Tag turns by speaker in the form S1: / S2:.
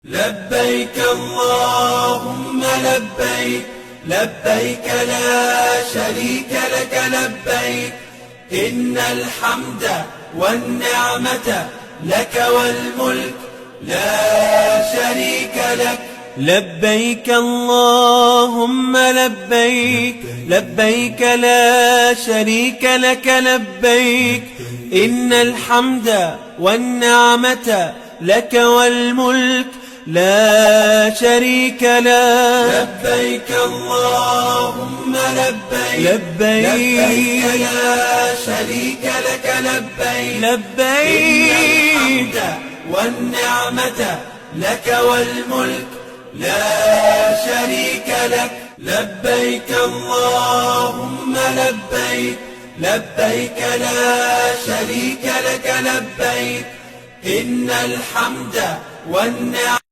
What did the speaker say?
S1: لبيك اللهم لبيك، لبيك لا شريك لك لبيك، إن الحمد والنعمة لك والملك لا شريك لك.
S2: لبيك اللهم لبيك، لبيك لا شريك لك لبيك، إن الحمد والنعمة لك والملك لا شريك لك.
S1: لبيك اللهم لبيك،
S2: لبيك
S1: لا شريك لك لبيك،
S2: لبيك
S1: إن الحمد والنعمة لك والملك لا شريك لك. لبيك اللهم لبيك، لبيك لا شريك لك لبيك، إن الحمد والنعمة